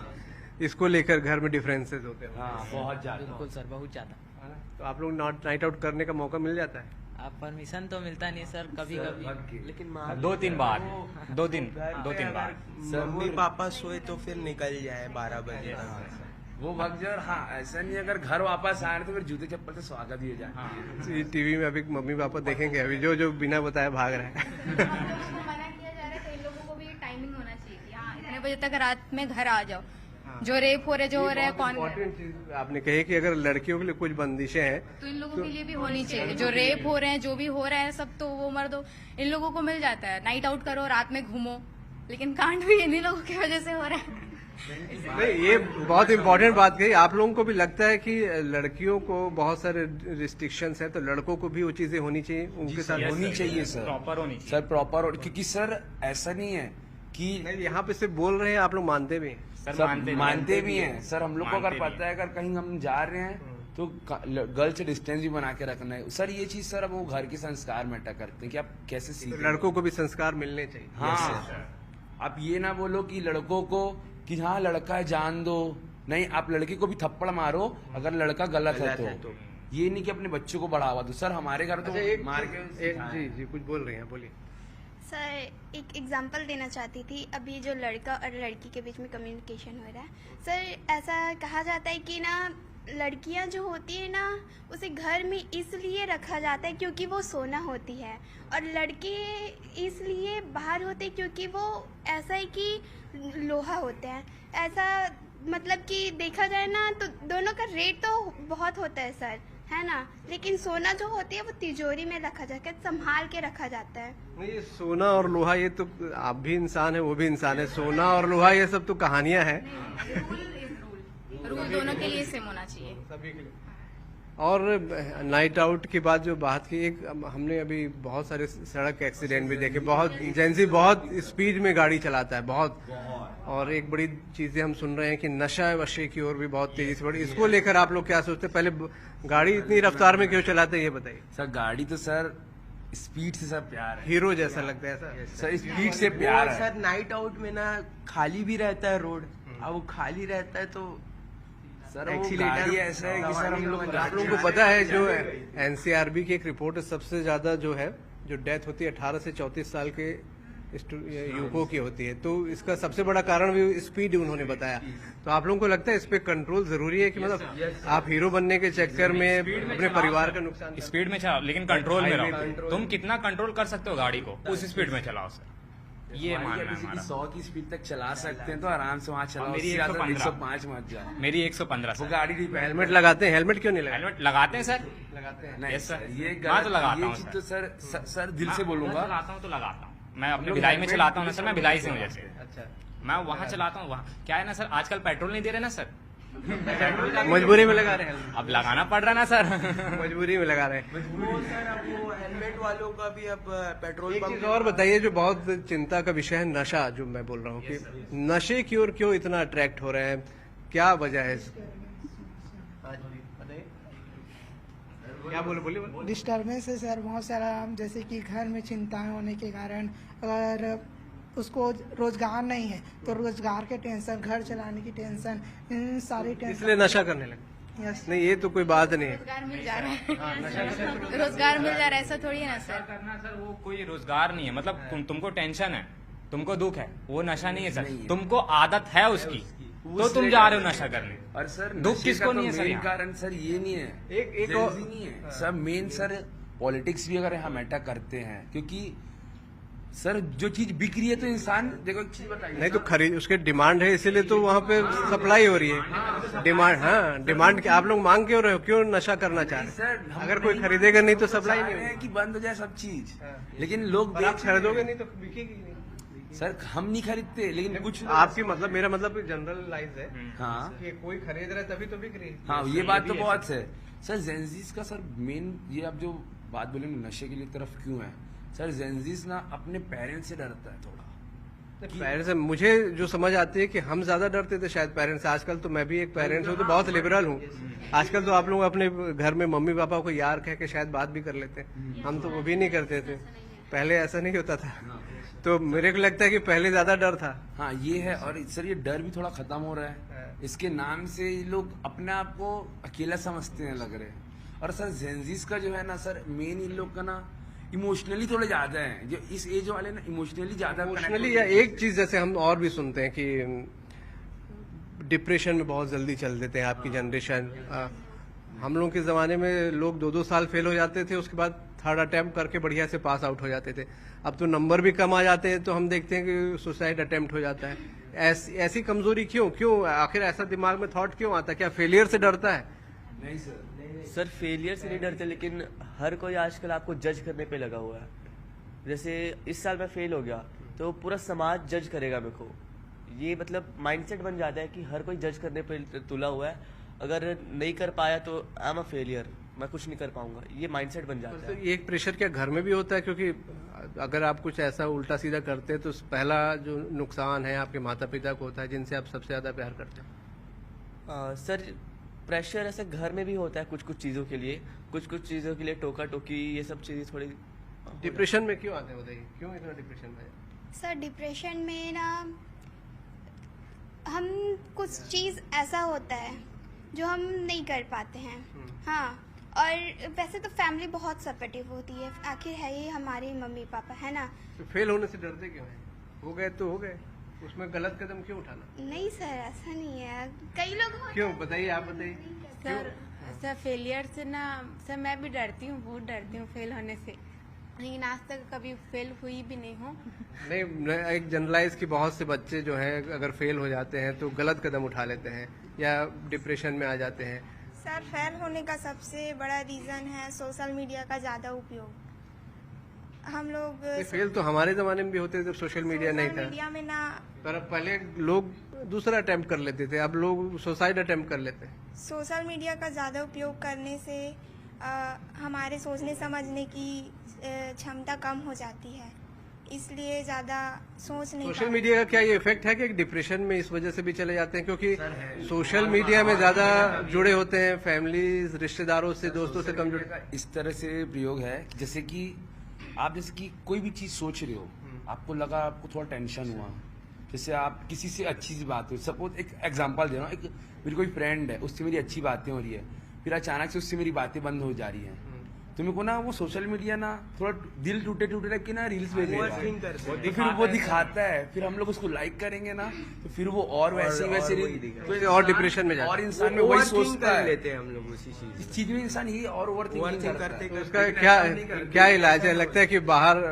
इसको लेकर घर में डिफरेंसेस होते हैं। हाँ, बहुत ज्यादा। बिल्कुल सर, बहुत ज्यादा। तो आप लोग नाइट आउट करने का मौका मिल जाता है? आप परमिशन तो मिलता नहीं सर, कभी कभी, लेकिन 2-3 बार, 2 बार। मम्मी पापा सोए तो फिर निकल जाए 12 बजे। वो भग जाए। हाँ, ऐसा नहीं, अगर घर वापस आए तो फिर जूते चप्पल से स्वागत ही हो जाए। टीवी में अभी मम्मी पापा देखेंगे, अभी जो बिना बताए भाग रहे हैं। मना किया जा रहा है तो इन लोगों को भी टाइमिंग होना चाहिए कि हाँ इतने बजे तक रात में घर आ जाओ। जो रेप हो रहे, जो हो रहे हैं, कौन इम्पोर्टेंट चीज आपने कही कि अगर लड़कियों के लिए कुछ बंदिशें हैं तो इन लोगों के लिए भी होनी चाहिए। जो रेप हो रहे हैं, जो भी हो रहा है सब, तो वो मर्दों इन लोगों को मिल जाता है। नाइट आउट करो, रात में घूमो, लेकिन कांड भी इन्हीं लोगों की वजह से हो रहा है। नहीं, ये बहुत इम्पोर्टेंट बात कही। आप लोगों को भी लगता है कि लड़कियों को बहुत सारे रिस्ट्रिक्शंस हैं, तो लड़कों को भी वो चीजें होनी चाहिए, उनके साथ होनी चाहिए सर, प्रॉपर होनी चाहिए सर, प्रॉपर। क्योंकि सर ऐसा नहीं है कि यहाँ पे सिर्फ बोल रहे हैं, आप लोग मानते भी हैं? सर, सब मानते भी हैं सर। हम लोग को अगर पता है अगर कहीं हम जा रहे हैं तो गर्ल से डिस्टेंस भी बना के रखना है सर। ये चीज सर अब वो घर के संस्कार मैटर करते हैं कि आप कैसे सीख। लड़कों को भी संस्कार मिलने चाहिए। हाँ, आप ये ना बोलो कि लड़कों को कि हाँ लड़का है जान दो, नहीं, आप लड़के को भी थप्पड़ मारो अगर लड़का गलत है तो। ये नहीं कि अपने बच्चों को बढ़ावा दो। सर हमारे घर तो मार के। जी कुछ बोल रही हैं, बोलिए। सर एक एग्जांपल देना चाहती थी। अभी जो लड़का और लड़की के बीच में कम्युनिकेशन हो रहा है सर, ऐसा कहा जाता है कि ना लड़कियां जो होती है ना उसे घर में इसलिए रखा जाता है क्योंकि वो सोना होती है, और लड़के इसलिए बाहर होते हैं क्योंकि वो ऐसा है कि लोहा होते हैं। ऐसा मतलब कि देखा जाए ना तो दोनों का रेट तो बहुत होता है सर, है ना, लेकिन सोना जो होती है वो तिजोरी में रखा जाता है, संभाल के रखा जाता है। नहीं, सोना और लोहा ये तो आप भी इंसान है, वो भी इंसान है। सोना और लोहा ये सब तो कहानियां हैं। रूल दोनों के लिए सेम होना चाहिए, सभी के लिए। और नाइट आउट की बात जो बात की, एक हमने अभी बहुत सारे सड़क एक्सीडेंट भी देखे। बहुत जेंजी बहुत स्पीड में गाड़ी चलाता है, बहुत। और एक बड़ी चीजें हम सुन रहे हैं कि नशा वशे की ओर भी बहुत तेजी से बढ़ी। इसको लेकर आप लोग क्या सोचते हैं? पहले गाड़ी इतनी रफ्तार में क्यों चलाते हैं, ये बताइए। सर गाड़ी तो सर स्पीड से सर प्यार है, हीरो जैसा लगता है सर, स्पीड से प्यार है सर। नाइट आउट में ना खाली भी रहता है रोड, अब वो खाली रहता है तो सर वो गाड़ी ऐसा है कि सर हम लोग आप लोगों को पता है जो एनसीआरबी की एक रिपोर्ट है, सबसे ज्यादा जो है जो डेथ होती है 18 से 34 साल के युवकों की होती है। तो इसका सबसे बड़ा कारण भी स्पीड उन्होंने बताया। तो आप लोगों को लगता है इस पे कंट्रोल जरूरी है कि मतलब आप हीरो बनने के चक्कर में अपने परिवार का नुकसान? स्पीड में चलाओ लेकिन कंट्रोल में रहो। तुम कितना कंट्रोल कर सकते हो गाड़ी को, उस स्पीड में चलाओ सर। ये मानना है किसी की हमारा। 100 की स्पीड तक चला सकते हैं तो आराम से वहाँ चलाओ। मेरी उससे ज्यादा 115 105 मत जाओ। मेरी 115 वो सर। गाड़ी नहीं हेलमेट लगाते हैं, हेलमेट क्यों नहीं लगाते? हेलमेट लगाते हैं सर। लगाते हैं। नहीं Yes, sir. ये मैं गलत तो लगाता ये हूँ चीज सर। तो सर दिल से बोलूंगा। मैं चलाता हूँ तो लगाता हूँ। मैं अपने लोग भिलाई में हेलमेट चलाता हूँ ना सर, मैं भिलाई से हूँ जैसे। अच्छा, मैं वहाँ चलाता हूँ, वहाँ क्या है ना सर, आजकल पेट्रोल नहीं दे रहे ना सर। मजबूरी में लगा रहे हैं। अब लगाना पड़ रहा है ना सर। मजबूरी में लगा रहे हैं। वो सर अब वो हेलमेट वालों का भी अब पेट्रोल एक पंप चीज और बताइए जो बहुत चिंता का विषय है, नशा, जो मैं बोल रहा हूँ कि नशे की ओर क्यों इतना अट्रैक्ट हो रहे हैं, क्या वजह है इसकी? क्या बोलिए। डिस्टर्बेंस है सर बहुत सारा, जैसे कि घर में चिंताएं होने के कारण अगर उसको रोजगार नहीं है तो रोजगार के टेंशन, घर चलाने की टेंशन, इन सारी टेंशन इसलिए नशा करने लगे। यस नहीं, ये तो कोई बात नहीं है। रोजगार मिल जा रहा है, रोजगार मिल जा रहा है, ऐसा थोड़ी है ना सर। करना सर वो कोई रोजगार नहीं है, मतलब तुमको टेंशन है, तुमको दुख है, वो नशा नहीं है सर। तुमको आदत है उसकी, तो तुम जा रहे हो नशा करने। और सर दुख नशे किसको का नहीं है तो सर मेन यहाँ? कारण सर ये नहीं है, एक Gen और- Z नहीं है सर, मेन सर पॉलिटिक्स भी अगर हम अटैक करते हैं, क्योंकि सर जो चीज बिक रही है तो इंसान देखो एक चीज बताइए। नहीं तो खरीद, उसके डिमांड है इसीलिए तो वहाँ पे सप्लाई हो रही है। डिमांड, हाँ डिमांड, आप लोग मांग क्यों रहे हो, क्यों नशा करना चाह रहे सर हैं? हम अगर कोई नहीं खरीदेगा नहीं तो सप्लाई चाह नहीं रहे हैं होगी। कि बंद हो जाए सब चीज, लेकिन लोग और आप बेच खरीदोगे नहीं तो बिकेगी नहीं। सर हम नहीं खरीदते, लेकिन कुछ आपकी मतलब, मेरा मतलब जनरलाइज है हाँ कि कोई खरीद रहा है तभी तो बिक रही है। हाँ ये बात तो बहुत है सर। जेंजीज का सर मेन ये आप जो बात बोले नशे के लिए तरफ क्यों है सर, जेंजीज ना अपने पेरेंट्स से डरता है थोड़ा। पेरेंट्स से मुझे जो समझ आती है कि हम ज्यादा डरते थे शायद पेरेंट्स से। आजकल तो मैं भी एक पेरेंट्स हूँ तो बहुत लिबरल हूँ। आजकल तो आप लोग अपने घर में मम्मी पापा को यार कह के शायद बात भी कर लेते हैं, हम तो वो भी नहीं करते थे। पहले ऐसा नहीं होता था, तो मेरे को लगता है कि पहले ज्यादा डर था। हाँ ये है, और सर ये डर भी थोड़ा खत्म हो रहा है। इसके नाम से ये लोग अपने आप को अकेला समझते हैं लग रहे हैं। और सर जेंजीज का जो है ना सर, मेन इन लोग का ना इमोशनली थोड़े ज्यादा है, जो इस एज वाले ना इमोशनली ज्यादा इमोशनली, या एक चीज जैसे हम और भी सुनते हैं कि डिप्रेशन में बहुत जल्दी चल देते हैं आपकी जनरेशन। हम लोग के जमाने में लोग 2-2 साल फेल हो जाते थे, उसके बाद थर्ड अटेम्प्ट करके बढ़िया से पास आउट हो जाते थे। अब तो नंबर भी कम आ जाते हैं तो हम देखते हैं कि सुसाइड अटेम्प्ट हो जाता है। ऐसी कमजोरी क्यों आखिर ऐसा दिमाग में थॉट क्यों आता है? क्या फेलियर से डरता है? नहीं सर, सर फेलियर से नहीं डरते, लेकिन हर कोई आजकल आपको जज करने पे लगा हुआ है। जैसे इस साल मैं फेल हो गया तो पूरा समाज जज करेगा मेरे को, ये मतलब माइंडसेट बन जाता है कि हर कोई जज करने पे तुला हुआ है। अगर नहीं कर पाया तो आई एम अ फेलियर, मैं कुछ नहीं कर पाऊंगा, ये माइंडसेट बन जाता तो है। ये एक प्रेशर क्या घर में भी होता है? क्योंकि अगर आप कुछ ऐसा उल्टा सीधा करते हैं तो पहला जो नुकसान है आपके माता पिता को होता है, जिनसे आप सबसे ज्यादा प्यार करते हैं। सर प्रेशर ऐसे घर में भी होता है कुछ कुछ चीज़ों के लिए, कुछ कुछ चीज़ों के लिए टोका टोकी, ये सब चीज़ें थोड़ी। डिप्रेशन में क्यों आते हैं बताइए, क्यों इतना डिप्रेशन में? सर डिप्रेशन में ना हम कुछ चीज़ ऐसा होता है जो हम नहीं कर पाते हैं। हाँ, और वैसे तो फैमिली बहुत सपोर्टिव होती है, आखिर है ये हमारे मम्मी पापा, है ना। तो फेल होने से डरते क्यों हैं? हो गए तो हो गए, उसमें गलत कदम क्यों उठाना? नहीं सर, ऐसा नहीं है, कई लोग क्यों बताइए, आप बताइए। सर फेलियर से ना सर मैं भी डरती हूँ, बहुत डरती हूँ फेल होने से, लेकिन आज तक कभी फेल हुई भी नहीं हूँ। नहीं, एक जनरलाइज की बहुत से बच्चे जो हैं अगर फेल हो जाते हैं तो गलत कदम उठा लेते हैं या डिप्रेशन में आ जाते हैं। सर फेल होने का सबसे बड़ा रीज़न है सोशल मीडिया का ज़्यादा उपयोग। हम लोग फेल तो हमारे जमाने में भी होते थे जब सोशल मीडिया नहीं था, मीडिया में ना, पर अब पहले लोग दूसरा अटेम्प्ट कर लेते थे, अब लोग सुसाइड अटेम्प्ट कर लेते हैं। सोशल मीडिया का ज़्यादा उपयोग करने से हमारे सोचने समझने की क्षमता कम हो जाती है, इसलिए ज़्यादा सोच नहीं सोशल मीडिया का क्या ये इफेक्ट है कि डिप्रेशन में इस वजह से भी चले जाते हैं? क्योंकि सोशल मीडिया में ज्यादा जुड़े होते हैं, फैमिली, रिश्तेदारों से, दोस्तों से कम जुड़े। इस तरह से प्रयोग है जैसे कि आप जैसे कि कोई भी चीज सोच रहे हो, आपको लगा आपको थोड़ा टेंशन हुआ, जैसे आप किसी से अच्छी सी बात हुई, सपोज एक एग्जांपल दे रहा हूँ, एक मेरी कोई फ्रेंड है, उससे मेरी अच्छी बातें हो रही है, फिर अचानक से उससे मेरी बातें बंद हो जा रही हैं, तो मेरे को ना वो सोशल मीडिया ना थोड़ा दिल टूटे टूटे रख के ना रील्स भेजेगा, तो फिर वो दिखाता है, फिर हम लोग उसको लाइक करेंगे ना, तो फिर वो और वैसे वैसे तो और डिप्रेशन में जाता है। और इंसान में वही सोचता है, लेते हैं हम लोग उसी चीज इस चीज में इंसान ये और ओवरथिंकिंग करते तो उसका क्या इलाज है? लगता है कि बाहर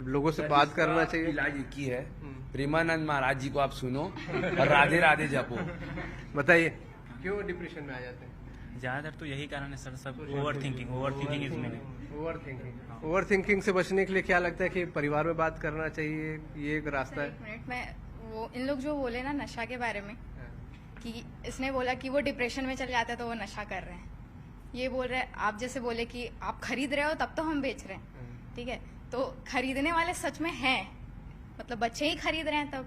लोगों से बात करना चाहिए। इलाज एक ही है प्रेमानंद महाराज जी को आप सुनो और राधे राधे जपो। बताइए क्यों डिप्रेशन में आ जाते हैं? ज्यादातर तो यही कारण है सर, सब over thinking is meaning. Over thinking से बचने के लिए क्या लगता है कि परिवार में बात करना चाहिए, ये एक रास्ता है? एक मिनट में वो इन लोग जो बोले ना नशा के बारे में कि इसने बोला कि वो डिप्रेशन में चले जाते हैं तो वो नशा कर रहे हैं, ये बोल रहे हैं। आप जैसे बोले कि आप खरीद रहे हो तब तो हम बेच रहे हैं, ठीक है, तो खरीदने वाले सच में हैं, मतलब बच्चे ही खरीद रहे हैं, तब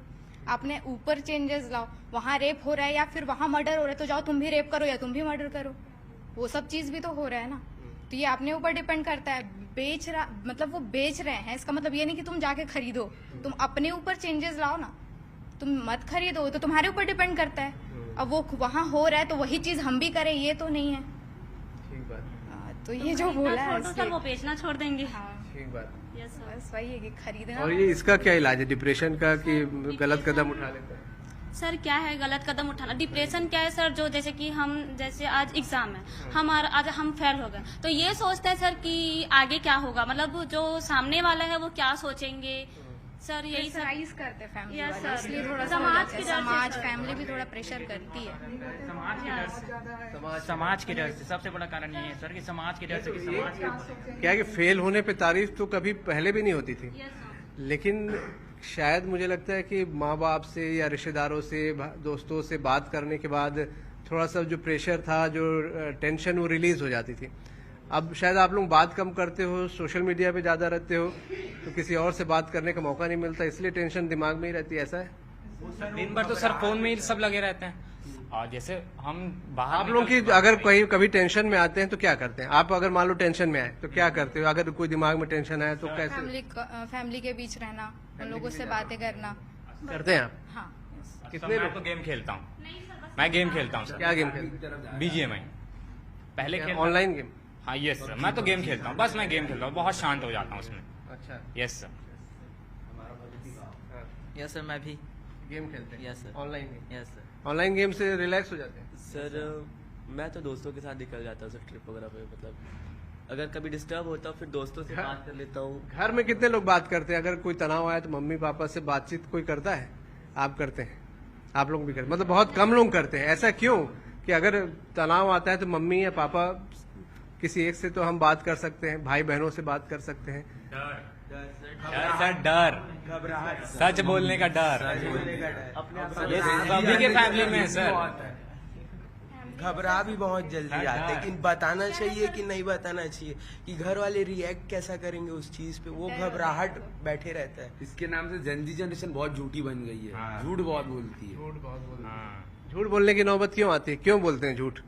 आपने ऊपर चेंजेस लाओ। वहाँ रेप हो रहा है या फिर वहाँ मर्डर हो रहा है तो जाओ तुम भी रेप करो या तुम भी मर्डर करो, वो सब चीज भी तो हो रहा है ना। तो ये अपने ऊपर डिपेंड करता है। बेच रहा मतलब वो बेच रहे हैं, इसका मतलब ये नहीं कि तुम जाके खरीदो, तुम अपने ऊपर चेंजेस लाओ ना, तुम मत खरीदो, तो तुम्हारे ऊपर डिपेंड करता है। अब वो वहाँ हो रहा है तो वही चीज हम भी करें, ये तो नहीं है। ठीक बात। तो ये जो बोला है सर वो बेचना छोड़ देंगे। ठीक बात। बस वही है कि खरीदना। और ये इसका क्या इलाज है डिप्रेशन का कि गलत कदम उठा लेते हैं? सर क्या है गलत कदम उठाना? डिप्रेशन क्या है सर, जो जैसे कि हम जैसे आज एग्जाम है, आज हम फेल हो गए तो ये सोचते हैं सर कि आगे क्या होगा, मतलब जो सामने वाला है वो क्या सोचेंगे सर, यही प्रेशराइज करते हैं फैमिली Yes, वाले, sir. इसलिए थोड़ा समाज की डर से, समाज sir. फैमिली भी थोड़ा प्रेशर करती है। समाज के डर से सबसे बड़ा कारण ये है सर कि समाज के डर से कि समाज के क्या है कि फेल होने पे तारीफ तो कभी पहले भी नहीं होती थी, लेकिन शायद मुझे लगता है कि माँ बाप से या रिश्तेदारों से दोस्तों से बात करने के बाद थोड़ा सा जो प्रेशर था, जो टेंशन, वो रिलीज हो जाती थी। अब शायद आप लोग बात कम करते हो, सोशल मीडिया पे ज्यादा रहते हो, तो किसी और से बात करने का मौका नहीं मिलता, इसलिए टेंशन दिमाग में ही रहती है, ऐसा है? दिन भर तो सर फोन में ही सब लगे रहते हैं। और जैसे हम बाहर आप लोग की अगर कोई कभी टेंशन में आते हैं तो क्या करते हैं? आप अगर मान लो टेंशन में आए तो क्या करते हो? अगर कोई दिमाग में टेंशन आए तो कैसे फैमिली के बीच रहना, उन लोगों से बातें करना करते हैं आप? हाँ। कितने मैं तो गेम खेलता हूँ, मैं गेम खेलता हूँ सर। क्या गेम खेलते हैं? BGMI पहले खेलता था। Online game? हाँ यस सर, मैं तो गेम खेलता हूँ, बस मैं गेम खेलता हूँ, बहुत शांत हो जाता हूँ उसमें। अच्छा। Yes sir. यस सर, मैं भी गेम खेलते हैं? Yes sir. Online game? Yes sir. Online game से रिलैक्स हो जाते हैं? सर मैं तो दोस्तों के साथ निकल जाता हूँ सर ट्रिप वगैरह पे, मतलब अगर कभी डिस्टर्ब होता हूँ फिर दोस्तों से बात कर लेता हूँ। घर में कितने लोग बात करते हैं? अगर कोई तनाव आया तो मम्मी पापा से बातचीत कोई करता है? आप करते हैं? आप लोग भी करते? मतलब बहुत कम लोग करते हैं, ऐसा क्यों कि अगर तनाव आता है तो मम्मी या पापा किसी एक से तो हम बात कर सकते हैं, भाई बहनों से बात कर सकते हैं? डर, घबराहट, सच बोलने का डर, ये सभी के फैमिली में है सर। घबरा भी बहुत जल्दी जाते, लेकिन बताना चाहिए कि नहीं बताना चाहिए, कि घर वाले रिएक्ट कैसा करेंगे उस चीज पे, वो घबराहट बैठे रहता है। इसके नाम से जेनजी जनरेशन बहुत झूठी बन गई है, झूठ बहुत बोलती है। झूठ बहुत बोलते हैं। झूठ बोलने की नौबत क्यों आती है? क्यों बोलते हैं झूठ?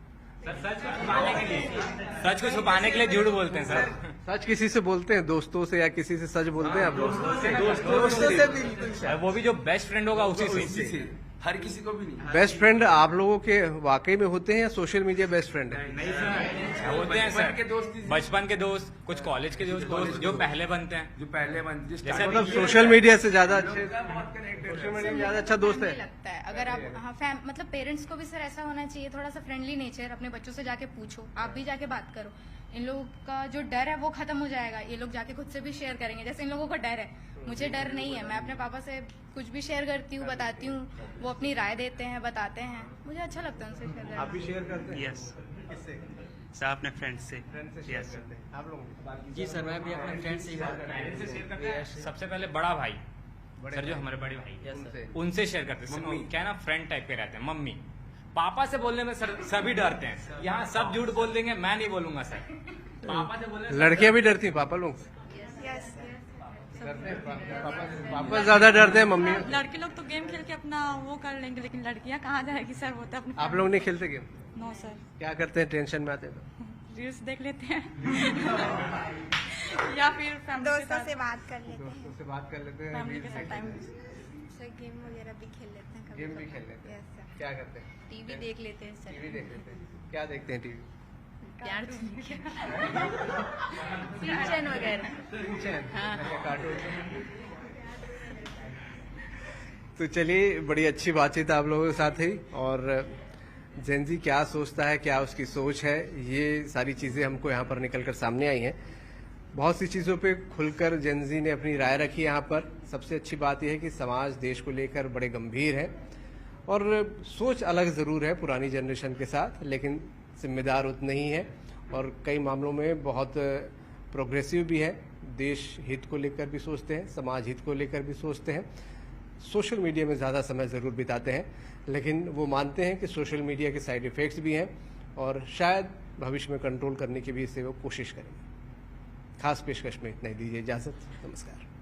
सच को छुपाने के लिए झूठ बोलते हैं सर। सच किसी से बोलते हैं? दोस्तों से या किसी से सच बोलते हैं आप लोग? दोस्तों से बिल्कुल। वो भी जो बेस्ट फ्रेंड होगा उसी से। हर किसी को भी नहीं। बेस्ट फ्रेंड आप लोगों के वाकई में होते हैं या सोशल मीडिया बेस्ट फ्रेंड है? होते हैं सर, बचपन के दोस्त, कुछ कॉलेज के दोस्त जो पहले बनते हैं, मतलब सोशल मीडिया से ज्यादा अच्छे, सोशल मीडिया में ज्यादा अच्छा दोस्त है लगता है। अगर आप हाँ मतलब पेरेंट्स को भी सर ऐसा होना चाहिए, थोड़ा सा फ्रेंडली नेचर, अपने बच्चों से जाके पूछो, आप भी जाके बात करो। इन लोगों का जो डर है वो खत्म हो जाएगा, ये लोग जाके खुद से भी शेयर करेंगे। जैसे इन लोगों को डर है, मुझे डर नहीं है, मैं अपने पापा से कुछ भी शेयर करती हूँ, बताती हूँ, वो अपनी राय देते हैं, बताते हैं, मुझे अच्छा लगता है उनसे शेयर करना। आप भी शेयर करते हैं? यस किससे? सर अपने फ्रेंड से। यस आप लोग? जी सर, मैं भी अपने फ्रेंड से ही बात करता हूँ। सबसे पहले बड़ा भाई सर, जो हमारे बड़े भाई उनसे शेयर करते हैं। क्या है ना, फ्रेंड टाइप के रहते हैं। मम्मी पापा से बोलने में सर सभी डरते हैं, यहाँ सब झूठ बोल देंगे, मैं नहीं बोलूंगा सर। पापा से बोलने लड़कियां भी डरती हैं पापा लोग? पापा ज्यादा डरते हैं मम्मी? लड़के लोग तो गेम खेल के अपना वो कर लेंगे, लेकिन लड़कियां कहाँ जाएगी सर, वो तो अपने। आप लोग नहीं खेलते गेम? No sir. क्या करते हैं टेंशन में आते हैं तो? रील्स देख लेते हैं या फिर दोस्तों से बात कर लेते हैं। दोस्तों से बात कर लेते हैं, फैमिली के साथ टाइम। सर गेम वगैरह भी खेल लेते हैं, गेम भी खेल लेते हैं। क्या करते हैं? टीवी देख लेते हैं सर। टीवी देख लेते हैं? क्या देखते हैं टीवी? प्यार सिंचन वगैरह। कार्टून। तो चलिए, बड़ी अच्छी बातचीत आप लोगों के साथ हुई, और जेनजी क्या सोचता है, क्या उसकी सोच है, ये सारी चीजें हमको यहाँ पर निकलकर सामने आई हैं। बहुत सी चीज़ों पे खुलकर जेनजी ने अपनी राय रखी यहाँ पर। सबसे अच्छी बात यह है कि समाज देश को लेकर बड़े गंभीर है और सोच अलग ज़रूर है पुरानी जनरेशन के साथ, लेकिन जिम्मेदार उतने ही है और कई मामलों में बहुत प्रोग्रेसिव भी है। देश हित को लेकर भी सोचते हैं, समाज हित को लेकर भी सोचते हैं। सोशल मीडिया में ज़्यादा समय ज़रूर बिताते हैं, लेकिन वो मानते हैं कि सोशल मीडिया के साइड इफ़ेक्ट्स भी हैं और शायद भविष्य में कंट्रोल करने की भी इससे वो कोशिश करेंगे। खास पेशकश में इतना ही, दीजिए इजाज़त। नमस्कार।